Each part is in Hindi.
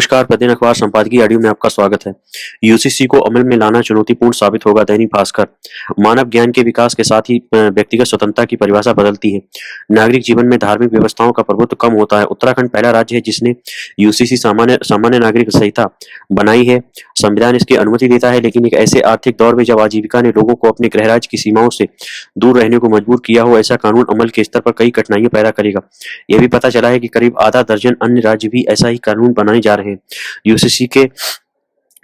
नमस्कार, प्रतिदिन अखबार संपादकीय ऑडियो में आपका स्वागत है। यूसीसी को अमल में लाना चुनौतीपूर्ण साबित होगा, दैनिक भास्कर। मानव ज्ञान के विकास के साथ ही व्यक्तिगत स्वतंत्रता की परिभाषा बदलती है। नागरिक जीवन में धार्मिक व्यवस्थाओं का प्रभुत्व कम होता है। उत्तराखंड पहला राज्य है जिसने यूसीसी सामान्य सामान्य नागरिक संहिता बनाई है। संविधान इसकी अनुमति देता है, लेकिन एक ऐसे आर्थिक दौर में जब आजीविका ने लोगों को अपने गृह राज्य की सीमाओं से दूर रहने को मजबूर किया हो, ऐसा कानून अमल के स्तर पर कई कठिनाइयां पैदा करेगा। यह भी पता चला है कि करीब आधा दर्जन अन्य राज्य भी ऐसा ही कानून बनाने जा रहे हैं। यूसीसी के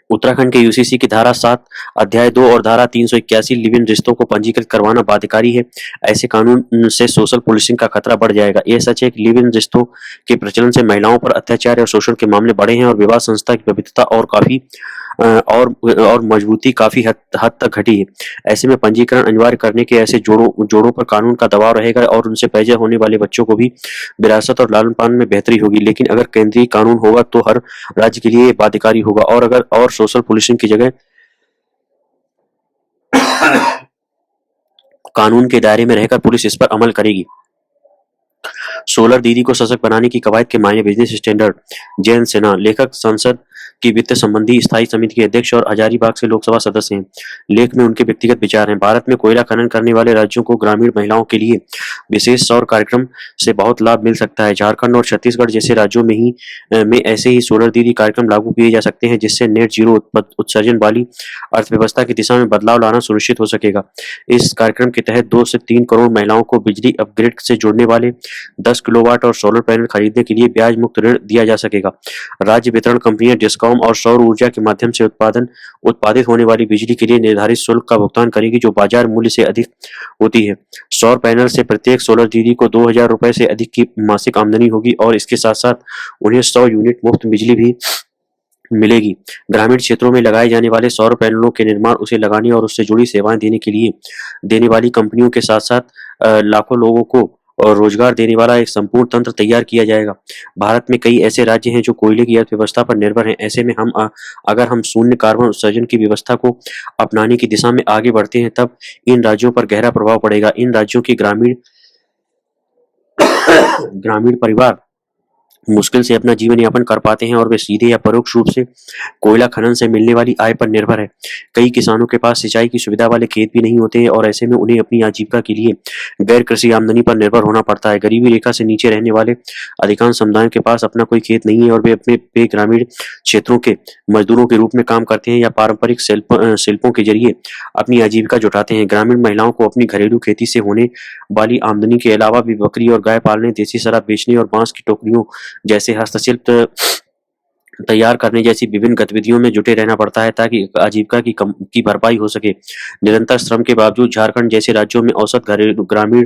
उत्तराखंड के यूसीसी की धारा 7 अध्याय 2 और धारा 381 लिव इन रिश्तों को पंजीकृत करवाना बाध्यकारी है। ऐसे कानून से सोशल पुलिसिंग का खतरा बढ़ जाएगा। यह सच है कि लिव इन रिश्तों के प्रचलन से महिलाओं पर अत्याचार और शोषण के मामले बढ़े हैं और विवाह संस्था की पवित्रता और मजबूती काफी हद तक घटी है। ऐसे में पंजीकरण अनिवार्य करने के ऐसे जोड़ों पर कानून का दबाव रहेगा और उनसे पैदा होने वाले बच्चों को भी विरासत और लालन पालन में बेहतरी होगी। लेकिन अगर केंद्रीय कानून होगा तो हर राज्य के लिए बाध्यकारी होगा और सोशल पुलिसिंग की जगह कानून के दायरे में रहकर पुलिस इस पर अमल करेगी। सोलर दीदी को सशक्त बनाने की कवायद के मायने, बिजनेस स्टैंडर्ड। जयंत सिन्हा, लेखक, संसद की वित्त संबंधी स्थायी समिति के अध्यक्ष और हजारीबाग से लोकसभा सदस्य हैं। लेख में उनके व्यक्तिगत विचार हैं। भारत में कोयला खनन करने वाले राज्यों को ग्रामीण महिलाओं के लिए विशेष सौर कार्यक्रम से बहुत लाभ मिल सकता है। झारखंड और छत्तीसगढ़ जैसे राज्यों में ऐसे ही सोलर दीदी कार्यक्रम लागू किए जा सकते हैं, जिससे नेट जीरो उत्सर्जन वाली अर्थव्यवस्था की दिशा में बदलाव लाना सुनिश्चित हो सकेगा। इस कार्यक्रम के तहत 2 से 3 करोड़ महिलाओं को बिजली अपग्रेड से जुड़ने वाले 10 किलोवाट और सोलर पैनल खरीदने के लिए ब्याज मुक्त ऋण दिया जा सकेगा। राज्य वितरण कंपनियां डिस्कॉम और सौर ऊर्जा के माध्यम से उत्पादित होने वाली बिजली के लिए निर्धारित शुल्क का भुगतान करेगी, जो बाजार मूल्य से अधिक होती है। सौर पैनल से प्रत्येक सोलर दीदी को 2000 रुपए से अधिक की मासिक आमदनी होगी और इसके साथ साथ उन्हें 100 यूनिट मुफ्त बिजली भी मिलेगी। ग्रामीण क्षेत्रों में लगाए जाने वाले सौर पैनलों के निर्माण, उसे लगाने और उससे जुड़ी सेवाएं देने वाली कंपनियों के साथ साथ लाखों लोगों को और रोजगार देने वाला एक संपूर्ण तंत्र तैयार किया जाएगा। भारत में कई ऐसे राज्य हैं जो कोयले की अर्थव्यवस्था पर निर्भर हैं। ऐसे में अगर हम शून्य कार्बन उत्सर्जन की व्यवस्था को अपनाने की दिशा में आगे बढ़ते हैं, तब इन राज्यों पर गहरा प्रभाव पड़ेगा। इन राज्यों के ग्रामीण परिवार मुश्किल से अपना जीवन यापन कर पाते हैं और वे सीधे या परोक्ष रूप से कोयला खनन से मिलने वाली आय पर निर्भर है। कई किसानों के पास सिंचाई की सुविधा वाले खेत भी नहीं होते हैं और ऐसे में उन्हें अपनी आजीविका के लिए गैर कृषि आमदनी पर निर्भर होना पड़ता है। गरीबी रेखा से नीचे रहने वाले अधिकांश समुदायों के पास अपना कोई खेत नहीं है और वे ग्रामीण क्षेत्रों के मजदूरों के रूप में काम करते हैं या पारंपरिक शिल्पों के जरिए अपनी आजीविका जुटाते हैं। ग्रामीण महिलाओं को अपनी घरेलू खेती से होने वाली आमदनी के अलावा भी बकरी और गाय पालने, देसी शराब बेचने और बांस की टोकरियों जैसे हस्तशिल्प तैयार करने जैसी विभिन्न गतिविधियों में जुटे रहना पड़ता है ताकि आजीविका की भरपाई हो सके। निरंतर श्रम के बावजूद झारखंड जैसे राज्यों में औसत ग्रामीण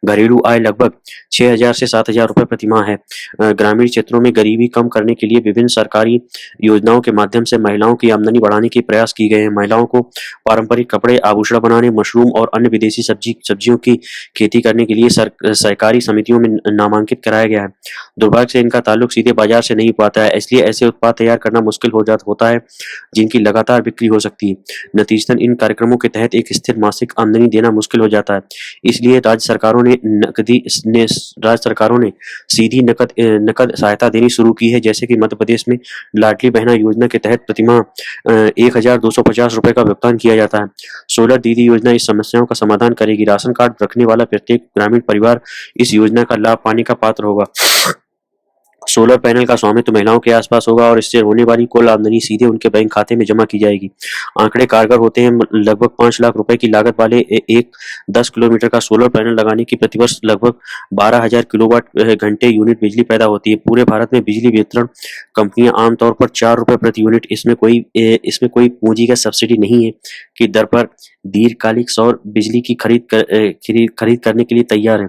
घरेलू आय लगभग 6000 से 7000 रुपए प्रति माह है। ग्रामीण क्षेत्रों में गरीबी कम करने के लिए विभिन्न सरकारी योजनाओं के माध्यम से महिलाओं की आमदनी बढ़ाने के प्रयास किए गए हैं। महिलाओं को पारंपरिक कपड़े, आभूषण बनाने, मशरूम और अन्य विदेशी सब्जियों की खेती करने के लिए सहकारी समितियों में नामांकित कराया गया है। दुर्भाग्य से इनका ताल्लुक सीधे बाजार से नहीं पाता है, इसलिए ऐसे उत्पाद तैयार करना मुश्किल होता है जिनकी लगातार बिक्री हो सकती है। नतीजतन इन कार्यक्रमों के तहत एक स्थिर मासिक आमदनी देना मुश्किल हो जाता है। इसलिए राज्य सरकारों ने सीधी नकद सहायता देनी शुरू की है, जैसे कि मध्य प्रदेश में लाडली बहना योजना के तहत प्रतिमाह 1250 रुपए का भुगतान किया जाता है। सोलर दीदी योजना इस समस्याओं का समाधान करेगी। राशन कार्ड रखने वाला प्रत्येक ग्रामीण परिवार इस योजना का लाभ पाने का पात्र होगा। सोलर पैनल का स्वामित्व महिलाओं के आसपास होगा और इससे होने वाली कुल आमदनी सीधे उनके बैंक खाते में जमा की जाएगी। आंकड़े कारगर होते हैं। लगभग 5 लाख रुपए की लागत वाले एक 10 किलोमीटर का सोलर पैनल लगाने की प्रतिवर्ष लगभग 12,000 किलोवाट घंटे यूनिट बिजली पैदा होती है। पूरे भारत में बिजली वितरण कंपनियां आमतौर पर 4 रुपए प्रति यूनिट, इसमें कोई पूंजी का सब्सिडी नहीं है, की दर पर दीर्घकालिक सौर बिजली की खरीद करने के लिए तैयार है।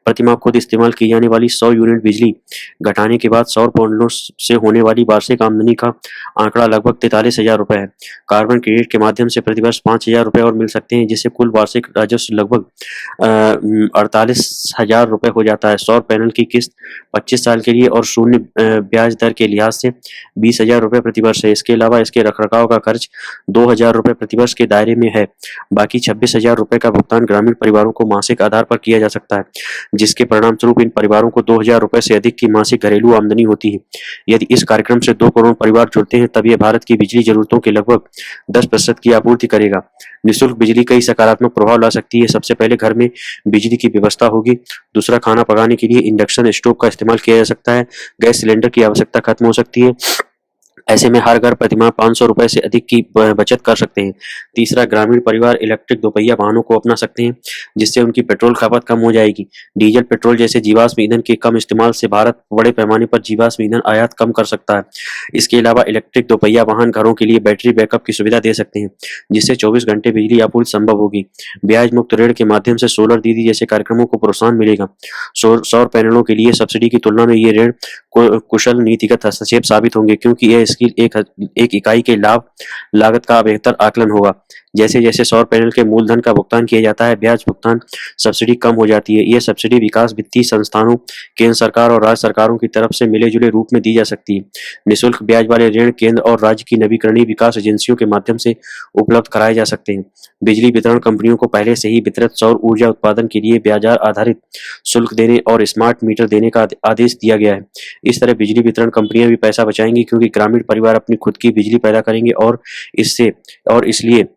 प्रतिमाह खुद इस्तेमाल की जाने वाली 100 यूनिट बिजली घटाने के बाद सौर पैनलों से होने वाली वार्षिक आमदनी का आंकड़ा लगभग 43,000 रुपए है। कार्बन क्रेडिट के माध्यम से प्रतिवर्ष 5,000 रुपए और मिल सकते हैं, जिससे कुल वार्षिक राजस्व लगभग 48,000 रुपए हो जाता है। सौर पैनल की किस्त 25 साल के लिए और शून्य ब्याज दर के लिहाज से 20,000 रुपए प्रतिवर्ष है। इसके अलावा इसके रखरखाव का खर्च 2,000 रुपए प्रतिवर्ष के दायरे में है। बाकी 26,000 रुपए का भुगतान ग्रामीण परिवारों को मासिक आधार पर किया जा सकता है। जिसके परिणामस्वरूप इन परिवारों को 2,000 रुपए से अधिक की मासिक घरेलू आमदनी होती है। यदि इस कार्यक्रम से 2 करोड़ परिवार जुड़ते हैं, तब यह भारत की बिजली जरूरतों के लगभग 10% की आपूर्ति करेगा। निःशुल्क बिजली कई सकारात्मक प्रभाव ला सकती है। सबसे पहले घर में बिजली की व्यवस्था होगी। दूसरा, खाना पकाने के लिए इंडक्शन स्टोव का इस्तेमाल किया जा सकता है। गैस सिलेंडर की आवश्यकता खत्म हो सकती है। ऐसे में हर घर प्रतिमाह 500 रुपए से अधिक की बचत कर सकते हैं। तीसरा, ग्रामीण परिवार इलेक्ट्रिक दोपहिया वाहनों को अपना सकते हैं, जिससे उनकी पेट्रोल खपत कम हो जाएगी। डीजल, पेट्रोल जैसे जीवाश्म ईंधन के कम इस्तेमाल से भारत बड़े पैमाने पर जीवाश्म ईंधन आयात कम कर सकता है। इसके अलावा इलेक्ट्रिक दोपहिया वाहन घरों के लिए बैटरी बैकअप की सुविधा दे सकते हैं, जिससे 24 घंटे बिजली आपूर्ति संभव होगी। ब्याज मुक्त ऋण के माध्यम से सोलर दीदी जैसे कार्यक्रमों को प्रोत्साहन मिलेगा। सौर पैनलों के लिए सब्सिडी की तुलना में ये ऋण कुशल नीतिगत हस्तक्षेप साबित होंगे, क्योंकि यह इसकी एक इकाई के लाभ लागत का बेहतर आकलन होगा। जैसे जैसे सौर पैनल के मूलधन का भुगतान किया जाता है, ब्याज भुगतान सब्सिडी कम हो जाती है। यह सब्सिडी विकास वित्तीय संस्थानों, केंद्र सरकार और राज्य सरकारों की तरफ से मिले जुले रूप में दी जा सकती है। निःशुल्क ब्याज वाले ऋण केंद्र और राज्य की नवीकरणीय विकास एजेंसियों के माध्यम से उपलब्ध कराए जा सकते हैं। बिजली वितरण कंपनियों को पहले से ही वितरित सौर ऊर्जा उत्पादन के लिए ब्याज आधारित शुल्क देने और स्मार्ट मीटर देने का आदेश दिया गया है। इस तरह बिजली वितरण कंपनियां भी पैसा बचाएंगी, क्योंकि ग्रामीण परिवार अपनी खुद की बिजली पैदा करेंगे और इसलिए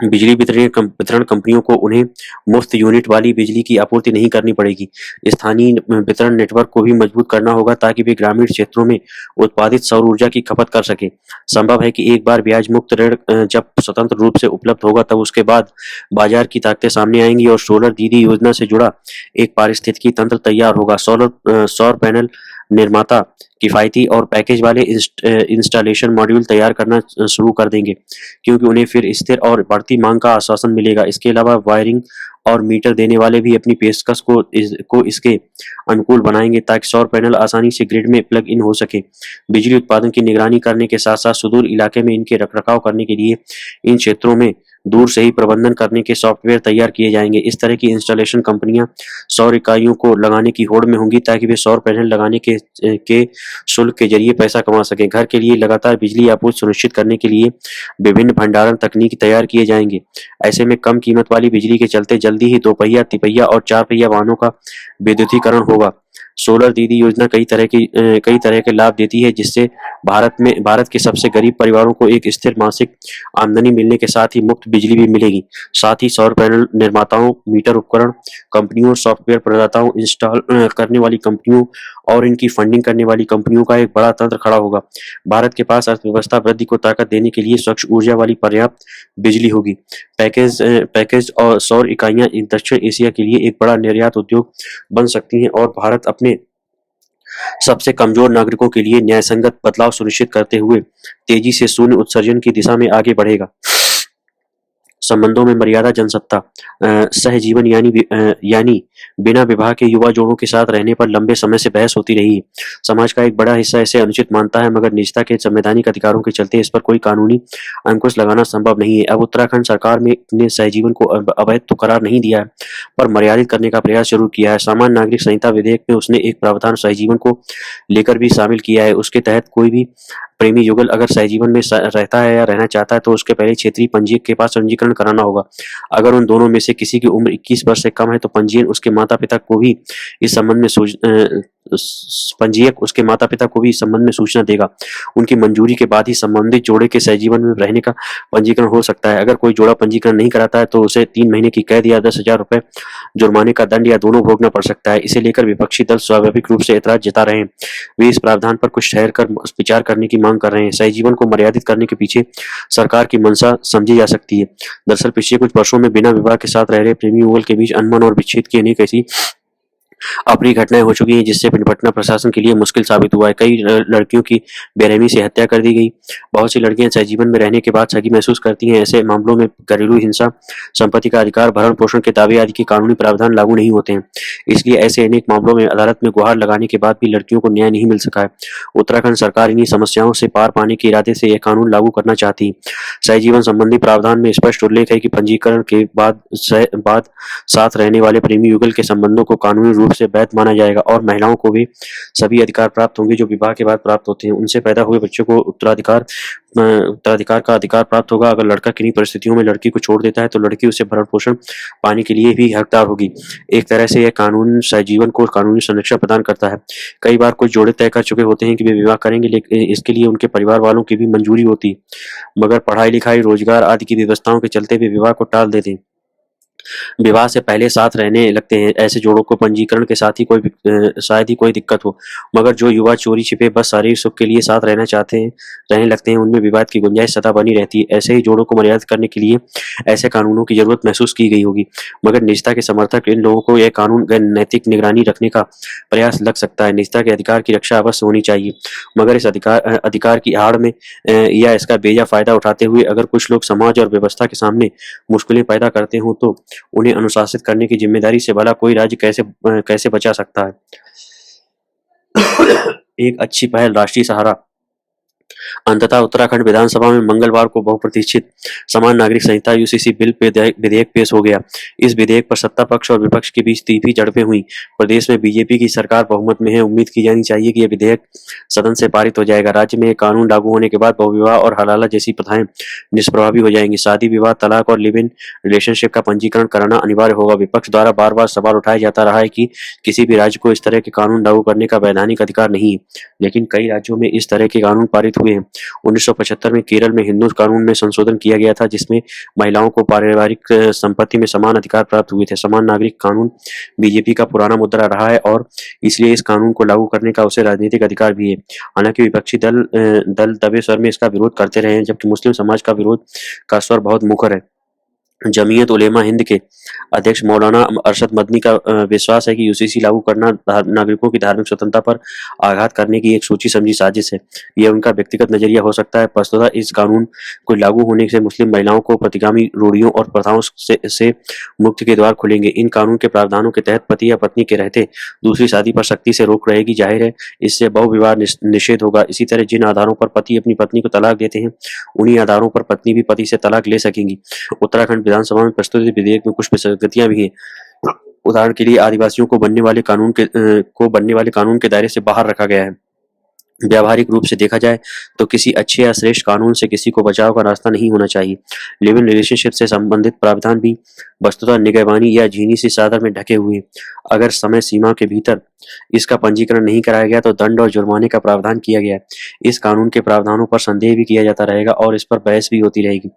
बिजली वितरण कंपनियों को उन्हें मुफ्त यूनिट वाली बिजली की आपूर्ति नहीं करनी पड़ेगी। स्थानीय वितरण नेटवर्क को भी मजबूत करना होगा, ताकि वे ग्रामीण क्षेत्रों में उत्पादित सौर ऊर्जा की खपत कर सके। संभव है कि एक बार ब्याज मुक्त ऋण जब स्वतंत्र रूप से उपलब्ध होगा, तब उसके बाद बाजार की ताकतें सामने आएंगी और सोलर दीदी योजना से जुड़ा एक पारिस्थितिकी तंत्र तैयार होगा। सौर पैनल निर्माता किफायती और पैकेज वाले इंस्टॉलेशन मॉड्यूल तैयार करना शुरू कर देंगे, क्योंकि उन्हें फिर स्थिर और बढ़ती मांग का आश्वासन मिलेगा। इसके अलावा वायरिंग और मीटर देने वाले भी अपनी पेशकश को इसके अनुकूल बनाएंगे, ताकि सौर पैनल आसानी से ग्रिड में प्लग इन हो सके। बिजली उत्पादन की निगरानी करने के साथ साथ सुदूर इलाके में इनके रखरखाव करने के लिए इन क्षेत्रों में दूर से ही प्रबंधन करने के सॉफ्टवेयर तैयार किए जाएंगे। इस तरह की इंस्टॉलेशन कंपनियां सौर इकाइयों को लगाने की होड़ में होंगी, ताकि वे सौर पैनल लगाने के शुल्क के जरिए पैसा कमा सकें। घर के लिए लगातार बिजली आपूर्ति सुनिश्चित करने के लिए विभिन्न भंडारण तकनीक तैयार किए जाएंगे। ऐसे में कम कीमत वाली बिजली के चलते जल्दी ही दोपहिया, तिपहिया और 4 पहिया वाहनों का विद्युतीकरण होगा। सोलर दीदी योजना कई तरह के लाभ देती है, जिससे भारत के सबसे गरीब परिवारों को एक स्थिर मासिक आमदनी मिलने के साथ ही मुफ्त बिजली भी मिलेगी। साथ ही सौर पैनल निर्माताओं, मीटर उपकरण कंपनियों, सॉफ्टवेयर प्रदाताओं, इंस्टॉल करने वाली कंपनियों और इनकी फंडिंग करने वाली कंपनियों का एक बड़ा तंत्र खड़ा होगा। भारत के पास अर्थव्यवस्था वृद्धि को ताकत देने के लिए स्वच्छ ऊर्जा वाली पर्याप्त बिजली होगी। पैकेज और सौर इकाइयां दक्षिण एशिया के लिए एक बड़ा निर्यात उद्योग बन सकती हैं, और भारत अपने सबसे कमजोर नागरिकों के लिए न्यायसंगत बदलाव सुनिश्चित करते हुए तेजी से शून्य उत्सर्जन की दिशा में आगे बढ़ेगा। संबंधों में मर्यादा, जनसत्ता, सहजीवन यानी बिना विवाह के युवा जोड़ों के साथ रहने पर लंबे समय से बहस होती रही है। समाज का एक बड़ा हिस्सा इसे अनुचित मानता है, मगर निजता के संवैधानिक अधिकारों के चलते इस पर कोई कानूनी अंकुश लगाना संभव नहीं है। अब उत्तराखंड सरकार ने सहजीवन को अवैध तो करार नहीं दिया है, पर मर्यादित करने का प्रयास जरूर किया है। सामान्य नागरिक संहिता विधेयक में उसने एक प्रावधान सहजीवन को लेकर भी शामिल किया है। उसके तहत कोई भी प्रेमी युगल अगर सहजीवन में रहता है या रहना चाहता है, तो उसके पहले क्षेत्रीय पंजीयक के पास पंजीकरण कराना होगा। अगर उन दोनों में से किसी की उम्र 21 वर्ष से कम है, तो पंजीयक उसके माता पिता को भी इस संबंध में सूचना देगा। उनकी मंजूरी के बाद ही संबंधित जोड़े के सहजीवन में रहने का पंजीकरण हो सकता है। अगर कोई जोड़ा पंजीकरण नहीं कराता है, तो उसे 3 महीने की कैद या 10,000 रुपए जुर्माने का दंड या दोनों भोगना पड़ सकता है। इसे लेकर विपक्षी दल स्वाभाविक रूप से ऐतराज जता रहे हैं। वे इस प्रावधान पर कुछ ठहर कर विचार करने की मांग कर रहे हैं। सहजीवन को मर्यादित करने के पीछे सरकार की मंशा समझी जा सकती है। दरअसल पिछले कुछ वर्षों में बिना विवाह के साथ रह रहे प्रेमी युगल के बीच अनबन और विच्छेद की अनेक ऐसी अप्रिय घटनाएं हो चुकी हैं, जिससे निपटना प्रशासन के लिए मुश्किल साबित हुआ है। कई लड़कियों की बेरहमी से हत्या कर दी गई। बहुत सी लड़कियां सहजीवन में रहने के बाद सगी महसूस करती हैं। ऐसे मामलों में घरेलू हिंसा, संपत्ति का अधिकार, भरण पोषण के दावे आदि के कानूनी प्रावधान लागू नहीं होते हैं। इसलिए ऐसे अनेक मामलों में अदालत में गुहार लगाने के बाद भी लड़कियों को न्याय नहीं मिल सका है। उत्तराखंड सरकार इन्हीं समस्याओं से पार पाने के इरादे से यह कानून लागू करना चाहती है। सहजीवन संबंधी प्रावधान में स्पष्ट उल्लेख है कि पंजीकरण के बाद साथ रहने वाले प्रेमी युगल के संबंधों को कानूनी रूप रूप से वैध माना जाएगा और महिलाओं को भी सभी अधिकार प्राप्त होंगे जो विवाह के बाद प्राप्त होते हैं। उनसे पैदा हुए बच्चों को उत्तराधिकार का अधिकार प्राप्त होगा। अगर लड़का किन्हीं परिस्थितियों में लड़की को छोड़ देता है तो लड़की उसे भरण पोषण पाने के लिए भी हकदार होगी। एक तरह से यह कानून सहजीवन को कानूनी संरक्षण प्रदान करता है। कई बार कुछ जोड़े तय कर चुके होते हैं कि वे विवाह करेंगे, लेकिन इसके लिए उनके परिवार वालों की भी मंजूरी होती है, मगर पढ़ाई लिखाई, रोजगार आदि की व्यवस्थाओं के चलते वे विवाह को टाल देते हैं। विवाह से पहले साथ रहने लगते हैं। ऐसे जोड़ों को पंजीकरण के साथ ही शायद ही कोई दिक्कत हो, मगर जो युवा चोरी छिपे बस शारीरिक सुख के लिए साथ रहने लगते हैं, उनमें विवाद की गुंजाइश सदा बनी रहती है। ऐसे ही जोड़ों को मर्यादित करने के लिए ऐसे कानूनों की जरूरत महसूस की गई होगी, मगर निजता के समर्थक इन लोगों को यह कानून नैतिक निगरानी रखने का प्रयास लग सकता है। निजता के अधिकार की रक्षा अवश्य होनी चाहिए, मगर इस अधिकार की आड़ में या इसका बेजा फायदा उठाते हुए अगर कुछ लोग समाज और व्यवस्था के सामने मुश्किलें पैदा करते हों तो उन्हें अनुशासित करने की जिम्मेदारी से भला कोई राज्य कैसे बचा सकता है। एक अच्छी पहल राष्ट्रीय सहारा। अंततः उत्तराखंड विधानसभा में मंगलवार को बहुप्रतीक्षित समान नागरिक संहिता यूसीसी बिल विधेयक पेश हो गया। इस विधेयक पर सत्ता पक्ष और विपक्ष के बीच तीखी झड़पें हुई। प्रदेश में बीजेपी की सरकार बहुमत में है। उम्मीद की जानी चाहिए कि यह विधेयक सदन से पारित हो जाएगा। राज्य में कानून लागू होने के बाद बहुविवाह और हलाला जैसी प्रथाएं निष्प्रभावी हो जाएंगी। शादी विवाह, तलाक और लिव इन रिलेशनशिप का पंजीकरण कराना अनिवार्य होगा। विपक्ष द्वारा बार बार सवाल उठाया जाता रहा है कि किसी भी राज्य को इस तरह के कानून लागू करने का वैधानिक अधिकार नहीं है, लेकिन कई राज्यों में इस तरह के कानून पारित हुए हैं। 1975 में केरल में हिंदू कानून में संशोधन किया गया था, जिसमें महिलाओं को पारिवारिक संपत्ति में समान अधिकार प्राप्त हुए थे। समान नागरिक कानून बीजेपी का पुराना मुद्दा रहा है और इसलिए इस कानून को लागू करने का उसे राजनीतिक अधिकार भी है। हालांकि विपक्षी दल दबे स्वर में इसका विरोध करते रहे हैं, जबकि मुस्लिम समाज का विरोध का स्वर बहुत मुखर है। जमीयत उलेमा हिंद के अध्यक्ष मौलाना अरशद मदनी का विश्वास है कि यूसीसी लागू करना नागरिकों की धार्मिक स्वतंत्रता पर आघात करने की एक सोची समझी साजिश है। यह उनका व्यक्तिगत नजरिया हो सकता है। वस्तुतः इस कानून को लागू होने से मुस्लिम महिलाओं को प्रतिगामी रूढ़ियों और प्रथाओं से मुक्ति के द्वार खुलेंगे। इन कानून के प्रावधानों के तहत पति या पत्नी के रहते दूसरी शादी पर सख्ती से रोक रहेगी। जाहिर है इससे बहुविवाह निषेध होगा। इसी तरह जिन आधारों पर पति अपनी पत्नी को तलाक देते हैं, उन्हीं आधारों पर पत्नी भी पति से तलाक ले सकेंगी। उत्तराखंड विधानसभा में प्रस्तुत विधेयक में कुछ विसंगतियां भी हैं। उदाहरण के लिए आदिवासियों को बनने वाले कानून के दायरे से बाहर रखा गया है। व्यावहारिक रूप से देखा जाए तो किसी अच्छे या श्रेष्ठ कानून से किसी को बचाव का रास्ता नहीं होना चाहिए। लिव इन रिलेशनशिप से संबंधित प्रावधान भी वस्तुतः निगहबानी या झीनी सी चादर में ढके हुए हैं। अगर समय सीमा के भीतर इसका पंजीकरण नहीं कराया गया तो दंड और जुर्माने का प्रावधान किया गया है। इस कानून के प्रावधानों पर संदेह भी किया जाता रहेगा और इस पर बहस भी होती रहेगी।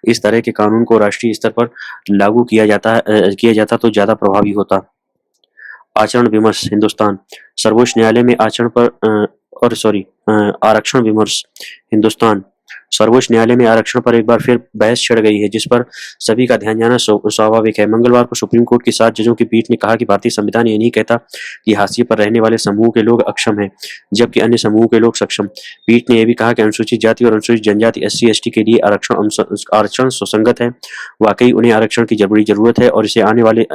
इस तरह के कानून को राष्ट्रीय स्तर पर लागू किया जाता तो ज्यादा प्रभावी होता। आचरण विमर्श। हिंदुस्तान। सर्वोच्च न्यायालय में आरक्षण विमर्श। हिंदुस्तान। सर्वोच्च न्यायालय में आरक्षण पर एक बार फिर बहस छिड़ गई है, जिस पर सभी का ध्यान जाना स्वाभाविक है। मंगलवार को सुप्रीम कोर्ट की 7 जजों की पीठ ने कहा कि भारतीय संविधान ये नहीं कहता कि हाशिए पर रहने वाले समूह के लोग अक्षम हैं, जबकि अन्य समूह के लोग सक्षम। पीठ ने यह भी कहा कि अनुसूचित जाति और अनुसूचित जनजाति SC/ST के लिए आरक्षण सुसंगत है। वाकई उन्हें आरक्षण की बड़ी जरूरत है और इसे आने वाले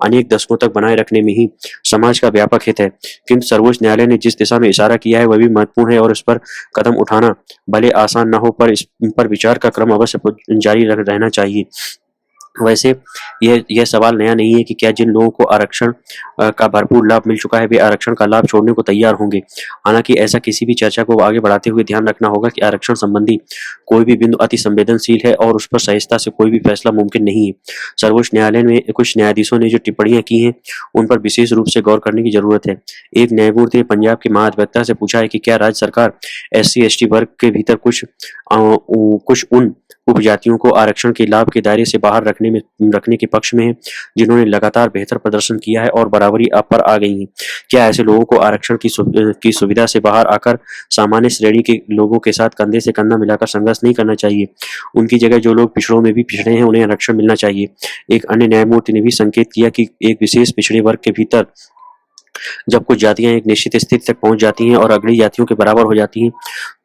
अनेक दशकों तक बनाए रखने में ही समाज का व्यापक हित है। किंतु सर्वोच्च न्यायालय ने जिस दिशा में इशारा किया है वह भी महत्वपूर्ण है और इस पर कदम उठाना भले आसान न हो, पर इस पर विचार का क्रम अवश्य जारी रहना चाहिए। वैसे यह सवाल नया नहीं है कि क्या जिन लोगों को आरक्षण का भरपूर लाभ मिल चुका है वे आरक्षण का लाभ छोड़ने को तैयार होंगे। हालांकि ऐसा किसी भी चर्चा को आगे बढ़ाते हुए ध्यान रखना होगा कि आरक्षण संबंधी कोई भी बिंदु अति संवेदनशील है और उस पर सहजता से कोई भी फैसला मुमकिन नहीं है। सर्वोच्च न्यायालय में कुछ न्यायाधीशों ने जो टिप्पणियां की हैं उन पर विशेष रूप से गौर करने की जरूरत है। एक न्यायमूर्ति ने पंजाब के महाधिवक्ता से पूछा है कि क्या राज्य सरकार SC/ST वर्ग के भीतर कुछ उन उपजातियों को आरक्षण के लाभ के दायरे से बाहर रखने के पक्ष में है जिन्होंने लगातार बेहतर प्रदर्शन किया है और बराबरी पर आ गई हैं। क्या ऐसे लोगों को आरक्षण की सुविधा से बाहर आकर सामान्य श्रेणी के लोगों के साथ कंधे से कंधा मिलाकर संघर्ष नहीं करना चाहिए? उनकी जगह जो लोग पिछड़ों में भी पिछड़े हैं उन्हें आरक्षण मिलना चाहिए। एक अन्य न्यायमूर्ति ने भी संकेत किया कि एक विशेष पिछड़े वर्ग के भीतर जब कुछ जातियां एक निश्चित स्थिति तक पहुंच जाती हैं और अग्रणी जातियों के बराबर हो जाती हैं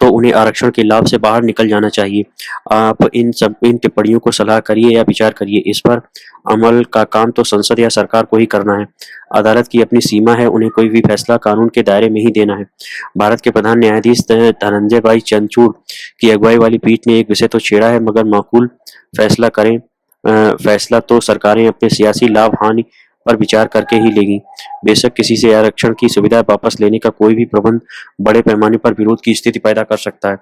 तो उन्हें आरक्षण के लाभ से बाहर निकल जाना चाहिए। आप इन टिप्पणियों को सलाह करिए या विचार करिए। इस पर अमल का काम तो संसद या सरकार को ही करना है। अदालत की अपनी सीमा है, उन्हें कोई भी फैसला कानून के दायरे में ही देना है। भारत के प्रधान न्यायाधीश धनंजय भाई चंद्रचूड़ की अगुवाई वाली पीठ ने एक विषय तो छेड़ा है, मगर माकूल फैसला तो सरकारें अपने सियासी लाभ हानि पर विचार करके ही लेगी। बेशक किसी से आरक्षण की सुविधा वापस लेने का कोई भी प्रबंध बड़े पैमाने पर विरोध की स्थिति पैदा कर सकता है।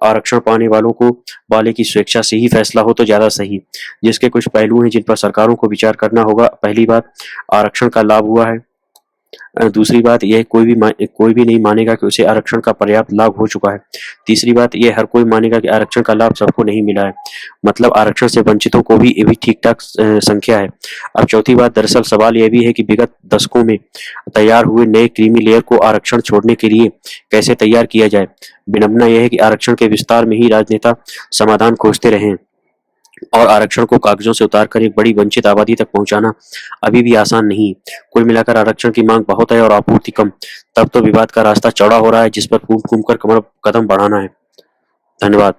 आरक्षण पाने वाले की स्वेच्छा से ही फैसला हो तो ज्यादा सही, जिसके कुछ पहलू हैं जिन पर सरकारों को विचार करना होगा। पहली बात, आरक्षण का लाभ हुआ है। दूसरी बात यह, कोई भी नहीं मानेगा कि उसे आरक्षण का पर्याप्त लाभ हो चुका है। तीसरी बात यह, हर कोई मानेगा कि आरक्षण का लाभ सबको नहीं मिला है, मतलब आरक्षण से वंचितों को भी ये भी ठीक ठाक संख्या है। अब चौथी बात, दरअसल सवाल यह भी है कि विगत दशकों में तैयार हुए नए क्रीमी लेयर को आरक्षण छोड़ने के लिए कैसे तैयार किया जाए। विडंबना यह है कि आरक्षण के विस्तार में ही राजनेता समाधान खोजते रहे और आरक्षण को कागजों से उतारकर एक बड़ी वंचित आबादी तक पहुंचाना अभी भी आसान नहीं। कुल मिलाकर आरक्षण की मांग बहुत है और आपूर्ति कम, तब तो विवाद का रास्ता चौड़ा हो रहा है जिस पर फूंक फूंक कर कदम बढ़ाना है। धन्यवाद।